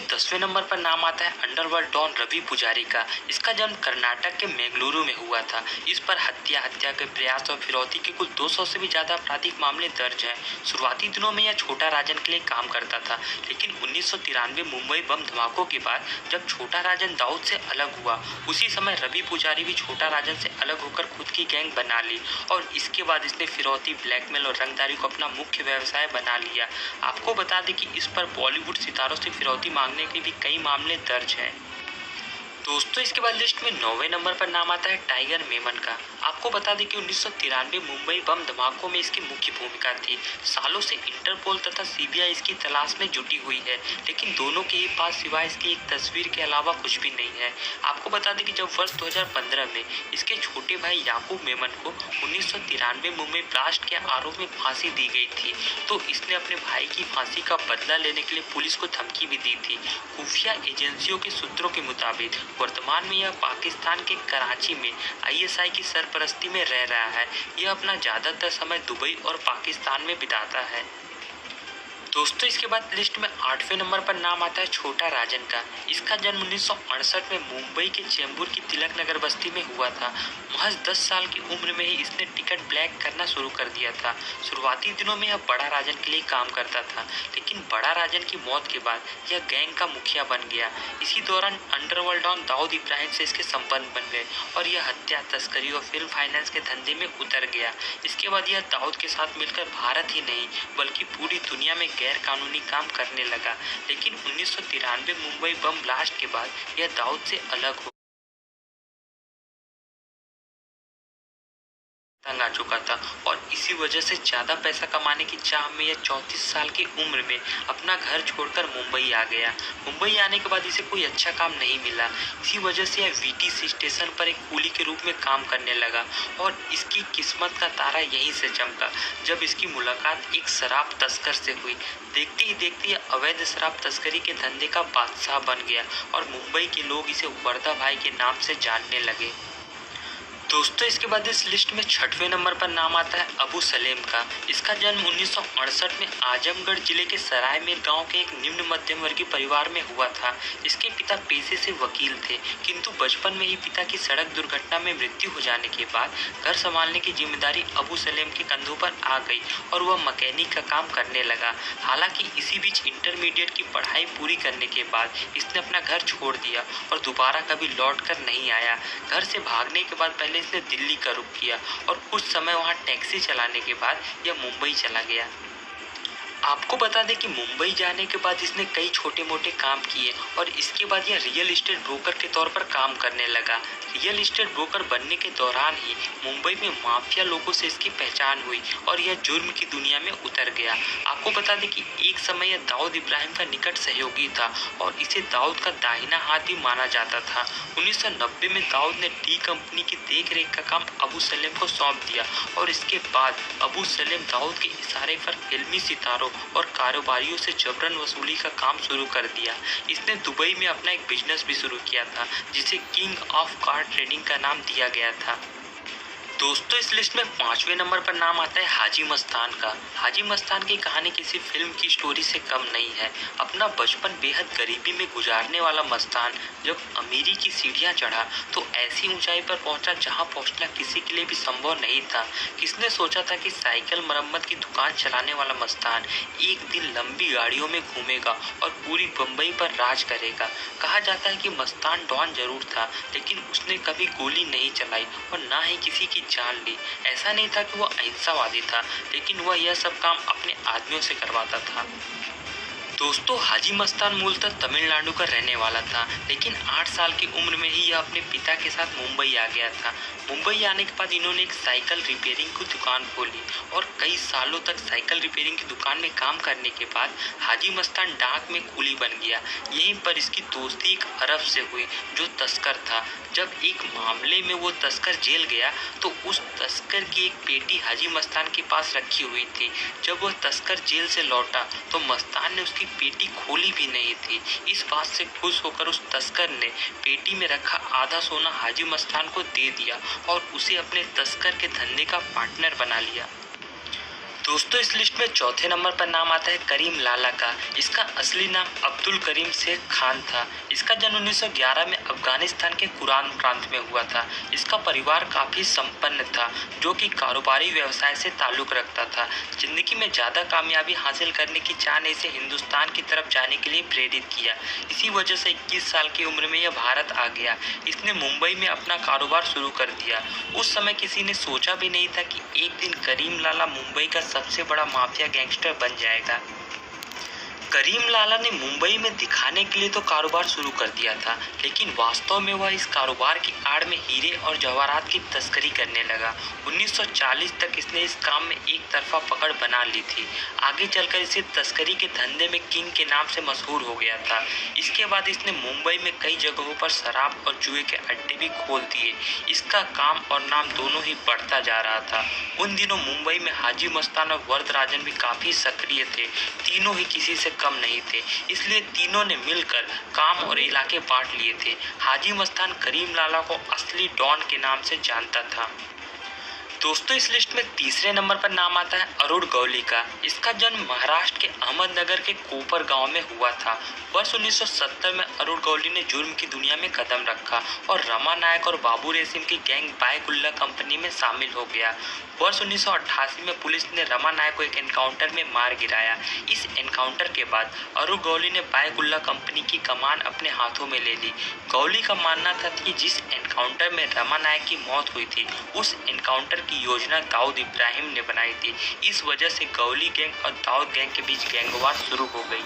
10वें नंबर पर नाम आता है अंडरवर्ल्ड डॉन रवि पुजारी का। इसका जन्म कर्नाटक के बेंगलुरु में हुआ था। इस पर हत्या के प्रयास और फिरौती के कुल 200 से भी ज्यादा आपराधिक मामले दर्ज हैं। शुरुआती दिनों में यह छोटा राजन के लिए काम करता था, लेकिन 1993 मुंबई बम धमाकों के बाद जब छोटा राजन दाऊद से अलग हुआ, उसी समय रवि पुजारी भी छोटा राजन से अलग होकर खुद की गैंग बना ली और इसके बाद इसने फिरौती, ब्लैकमेल और रंगदारी को अपना मुख्य व्यवसाय बना लिया। आपको बता दें कि इस पर बॉलीवुड सितारों से फिरौती मांगने के भी कई मामले दर्ज हैं। दोस्तों, इसके बाद लिस्ट में 9वें नंबर पर नाम आता है टाइगर मेमन का। आपको बता दें कि 1993 मुंबई बम धमाकों में इसकी मुख्य भूमिका थी। सालों से इंटरपोल तथा सीबीआई इसकी तलाश में जुटी हुई है, लेकिन दोनों के ही पास सिवाय इसकी एक तस्वीर के अलावा कुछ भी नहीं है। आपको बता दें कि जब वर्ष 2015 में इसके छोटे भाई याकूब मेमन को 1993 मुंबई ब्लास्ट के आरोप में फांसी दी गई थी, तो इसने अपने भाई की फांसी का बदला लेने के लिए पुलिस को धमकी भी दी थी। खुफिया एजेंसियों के सूत्रों के मुताबिक वर्तमान में यह पाकिस्तान के कराची में आईएसआई की सरपरस्ती में रह रहा है। यह अपना ज्यादातर समय दुबई और पाकिस्तान में बिताता है। दोस्तों, इसके बाद लिस्ट में 8वें नंबर पर नाम आता है छोटा राजन का। इसका जन्म 1968 में मुंबई के चेंबूर की तिलक नगर बस्ती में हुआ था। महज 10 साल की उम्र में ही इसने टिकट ब्लैक करना शुरू कर दिया था। शुरुआती दिनों में यह बड़ा राजन के लिए काम करता था, लेकिन बड़ा राजन की मौत के बाद यह गैंग का मुखिया बन गया। इसी दौरान अंडरवर्ल्ड डॉन दाऊद इब्राहिम से इसके संबंध बन गए और यह हत्या, तस्करी और फिल्म फाइनेंस के धंधे में उतर गया। इसके बाद यह दाऊद के साथ मिलकर भारत ही नहीं बल्कि पूरी दुनिया में गैर कानूनी काम करने लगा, लेकिन 1993 मुंबई बम ब्लास्ट के बाद यह दाऊद से अलग हो तंग आ चुका था और इसी वजह से ज्यादा पैसा कमाने की चाह में यह 34 साल की उम्र में अपना घर छोड़कर मुंबई आ गया। मुंबई आने के बाद इसे कोई अच्छा काम नहीं मिला। इसी वजह से यह वीटीसी स्टेशन पर एक कूली के रूप में काम करने लगा और इसकी किस्मत का तारा यहीं से चमका जब इसकी मुलाकात एक शराब तस्कर से हुई। देखते ही देखते यह अवैध शराब तस्करी के धंधे का बादशाह बन गया और मुंबई के लोग इसे वर्दा भाई के नाम से जानने लगे। दोस्तों, इसके बाद इस लिस्ट में 6वें नंबर पर नाम आता है अबू सलेम का। इसका जन्म 1968 में आजमगढ़ जिले के सरायमीर गांव के एक निम्न मध्यम वर्गीय परिवार में हुआ था। इसके पिता पेशे से वकील थे, किंतु बचपन में ही पिता की सड़क दुर्घटना में मृत्यु हो जाने के बाद घर संभालने की जिम्मेदारी अबू सलेम के कंधों पर आ गई और वह मैकेनिक का काम करने लगा। हालांकि इसी बीच इंटरमीडिएट की पढ़ाई पूरी करने के बाद इसने अपना घर छोड़ दिया और दोबारा कभी लौट कर नहीं आया। घर से भागने के बाद पहले इसने दिल्ली का रुख किया और कुछ समय वहां टैक्सी चलाने के बाद यह मुंबई चला गया। आपको बता दें कि मुंबई जाने के बाद इसने कई छोटे मोटे काम किए और इसके बाद यह रियल एस्टेट ब्रोकर के तौर पर काम करने लगा। रियल एस्टेट ब्रोकर बनने के दौरान ही मुंबई में माफिया लोगों से इसकी पहचान हुई और यह जुर्म की दुनिया में उतर गया। आपको बता दें कि एक समय यह दाऊद इब्राहिम का निकट सहयोगी था और इसे दाऊद का दाहिना हाथ भी माना जाता था। 1990 में दाऊद ने डी कंपनी की देखरेख का काम अबू सलेम को सौंप दिया और इसके बाद अबू सलेम दाऊद के इशारे पर फिल्मी सितारों और कारोबारियों से जबरन वसूली का काम शुरू कर दिया। इसने दुबई में अपना एक बिजनेस भी शुरू किया था जिसे किंग ऑफ कार ट्रेडिंग का नाम दिया गया था। दोस्तों, इस लिस्ट में 5वें नंबर पर नाम आता है हाजी मस्तान का। हाजी मस्तान की कहानी किसी फिल्म की स्टोरी से कम नहीं है। अपना बचपन बेहद गरीबी में गुजारने वाला मस्तान जब अमीरी की सीढ़ियां चढ़ा तो ऐसी ऊंचाई पर पहुंचा जहां पहुंचना किसी के लिए भी संभव नहीं था। किसने सोचा था कि साइकिल मरम्मत की दुकान चलाने वाला मस्तान एक दिन लंबी गाड़ियों में घूमेगा और पूरी बम्बई पर राज करेगा। कहा जाता है कि मस्तान डॉन जरूर था, लेकिन उसने कभी गोली नहीं चलाई और ना ही किसी की जान ली। ऐसा नहीं था कि वह अहिंसावादी था, लेकिन वह यह सब काम अपने आदमियों से करवाता था। दोस्तों, हाजी मस्तान मूलतः तमिलनाडु का रहने वाला था, लेकिन 8 साल की उम्र में ही यह अपने पिता के साथ मुंबई आ गया था। मुंबई आने के बाद इन्होंने एक साइकिल रिपेयरिंग की दुकान खोली और कई सालों तक साइकिल रिपेयरिंग की दुकान में काम करने के बाद हाजी मस्तान डाक में कूली बन गया। यहीं पर इसकी दोस्ती एक अरब से हुई जो तस्कर था। जब एक मामले में वो तस्कर जेल गया तो उस तस्कर की एक पेटी हाजी मस्तान के पास रखी हुई थी। जब वह तस्कर जेल से लौटा तो मस्तान ने उसकी पेटी खोली भी नहीं थी। इस बात से खुश होकर उस तस्कर ने पेटी में रखा आधा सोना हाजी मस्तान को दे दिया और उसे अपने तस्कर के धंधे का पार्टनर बना लिया। दोस्तों इस लिस्ट में चौथे नंबर पर नाम आता है करीम लाला का। इसका असली नाम अब्दुल करीम शेख खान था। इसका जन्म 1911 में अफगानिस्तान के कुरान प्रांत में हुआ था। इसका परिवार काफ़ी संपन्न था, जो कि कारोबारी व्यवसाय से ताल्लुक़ रखता था। जिंदगी में ज़्यादा कामयाबी हासिल करने की चाह ने इसे हिंदुस्तान की तरफ जाने के लिए प्रेरित किया। इसी वजह से 21 साल की उम्र में यह भारत आ गया। इसने मुंबई में अपना कारोबार शुरू कर दिया। उस समय किसी ने सोचा भी नहीं था कि एक दिन करीम लाला मुंबई का सबसे बड़ा माफिया गैंगस्टर बन जाएगा। करीम लाला ने मुंबई में दिखाने के लिए तो कारोबार शुरू कर दिया था, लेकिन वास्तव में वह इस कारोबार की आड़ में हीरे और जवाहरात की तस्करी करने लगा। 1940 तक इसने इस काम में एक तरफा पकड़ बना ली थी। आगे चलकर इसे तस्करी के धंधे में किंग के नाम से मशहूर हो गया था। इसके बाद इसने मुंबई में कई जगहों पर शराब और जुए के अड्डे भी खोल दिए। इसका काम और नाम दोनों ही बढ़ता जा रहा था। उन दिनों मुंबई में हाजी मस्तान और वरदराजन भी काफ़ी सक्रिय थे। तीनों ही किसी से कम नहीं थे, इसलिए तीनों ने मिलकर काम और इलाके बांट लिए थे। हाजी मस्तान करीम लाला को असली डॉन के नाम से जानता था। दोस्तों इस लिस्ट में तीसरे नंबर पर नाम आता है अरुण गौली का। इसका जन्म महाराष्ट्र के अहमदनगर के कोपर गांव में हुआ था। वर्ष 1970 में अरुण गौली ने जुर्म की दुनिया में कदम रखा और रमा नायक और बाबू रेसिम की गैंग बायगुल्ला कंपनी में शामिल हो गया। वर्ष 1988 में पुलिस ने रमा नायक को एक एनकाउंटर में मार गिराया। इस एनकाउंटर के बाद अरुण गौली ने बायगुल्ला कंपनी की कमान अपने हाथों में ले ली। गौली का मानना था कि जिस एनकाउंटर में रमा नायक की मौत हुई थी, उस एनकाउंटर की योजना दाऊद इब्राहिम ने बनाई थी। इस वजह से गौली गैंग और दाऊद गैंग के बीच गैंगवार शुरू हो गई।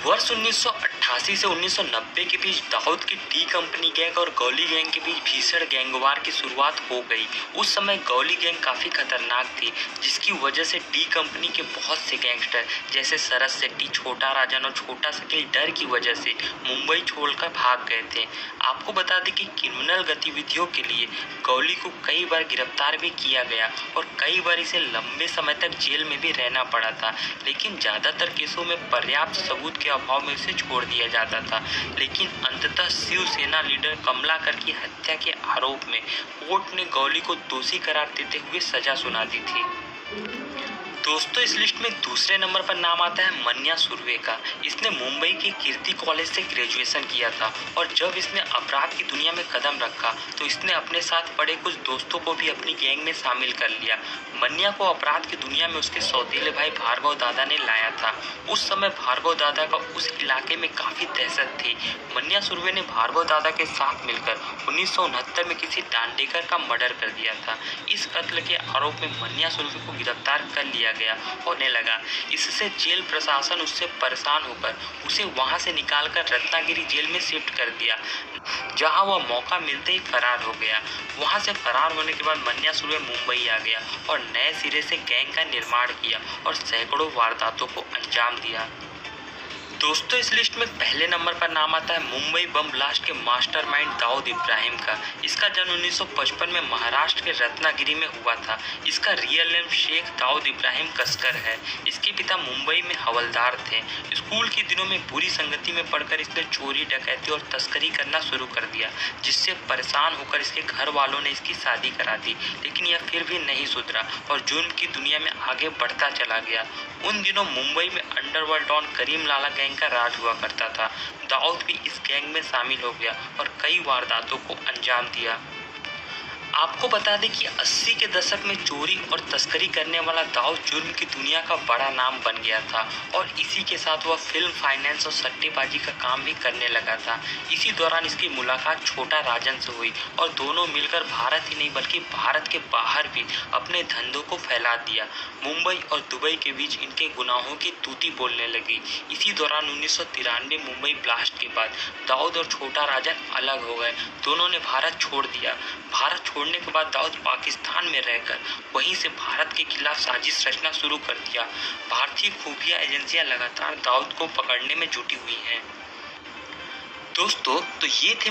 वर्ष 1988 से 1990 के बीच दाऊद की डी कंपनी गैंग और गौली गैंग के बीच भीषण गैंगवार की शुरुआत हो गई। उस समय गौली गैंग काफ़ी खतरनाक थी, जिसकी वजह से डी कंपनी के बहुत से गैंगस्टर जैसे सरस सेट्टी, छोटा राजन और छोटा शकील डर की वजह से मुंबई छोड़कर भाग गए थे। आपको बता दें कि क्रिमिनल गतिविधियों के लिए गौली को कई बार गिरफ्तार भी किया गया और कई बार इसे लंबे समय तक जेल में भी रहना पड़ा था, लेकिन ज़्यादातर केसों में पर्याप्त सबूत के अभाव में उसे छोड़ दिया जाता था। लेकिन अंततः शिवसेना लीडर कमलाकर की हत्या के आरोप में कोर्ट ने गौली को दोषी करार देते हुए सजा सुना दी थी। दोस्तों इस लिस्ट में दूसरे नंबर पर नाम आता है मन्या सुर्वे का। इसने मुंबई के कीर्ति कॉलेज से ग्रेजुएशन किया था और जब इसने अपराध की दुनिया में कदम रखा तो इसने अपने साथ पड़े कुछ दोस्तों को भी अपनी गैंग में शामिल कर लिया। मन्या को अपराध की दुनिया में उसके सौतेले भाई भार्गव दादा ने लाया था। उस समय भार्गव दादा का उस इलाके में काफ़ी दहशत थी। मन्या सुर्वे ने भार्गव दादा के साथ मिलकर 1969 में किसी डांडेकर का मर्डर कर दिया था। इस कत्ल के आरोप में मन्या सुर्वे को गिरफ्तार कर लिया गया। होने लगा इससे जेल प्रशासन उससे परेशान होकर उसे वहां से निकालकर रत्नागिरी जेल में शिफ्ट कर दिया, जहां वह मौका मिलते ही फरार हो गया। वहां से फरार होने के बाद मन्या सुर्वे मुंबई आ गया और नए सिरे से गैंग का निर्माण किया और सैकड़ों वारदातों को अंजाम दिया। दोस्तों इस लिस्ट में पहले नंबर पर नाम आता है मुंबई बम ब्लास्ट के मास्टरमाइंड दाऊद इब्राहिम का। इसका जन्म 1955 में महाराष्ट्र के रत्नागिरी में हुआ था। इसका रियल नेम शेख दाऊद इब्राहिम कसकर है। इसके पिता मुंबई में हवलदार थे। स्कूल के दिनों में बुरी संगति में पड़कर इसने चोरी, डकैती और तस्करी करना शुरू कर दिया, जिससे परेशान होकर इसके घर वालों ने इसकी शादी करा दी। लेकिन यह फिर भी नहीं सुधरा और जुर्म की दुनिया में आगे बढ़ता चला गया। उन दिनों मुंबई में underworld don Karim Lala gang का राज हुआ करता था। दाऊद भी इस गैंग में शामिल हो गया और कई वारदातों को अंजाम दिया। आपको बता दें कि 80 के दशक में चोरी और तस्करी करने वाला दाऊद जुर्म की दुनिया का बड़ा नाम बन गया था और इसी के साथ वह फिल्म, फाइनेंस और सट्टेबाजी का काम भी करने लगा था। इसी दौरान इसकी मुलाकात छोटा राजन से हुई और दोनों मिलकर भारत ही नहीं बल्कि भारत के बाहर भी अपने धंधों को फैला दिया। मुंबई और दुबई के बीच इनके गुनाहों की तूती बोलने लगी। इसी दौरान 1993 मुंबई ब्लास्ट के बाद दाऊद और छोटा राजन अलग हो गए। दोनों ने भारत छोड़ दिया। भारत छोड़ने के बाद दाऊद पाकिस्तान में रहकर वहीं से भारत के खिलाफ साजिश रचना शुरू कर दिया। भारतीय खुफिया एजेंसियां लगातार दाऊद को पकड़ने में जुटी हुई हैं। दोस्तों तो ये थे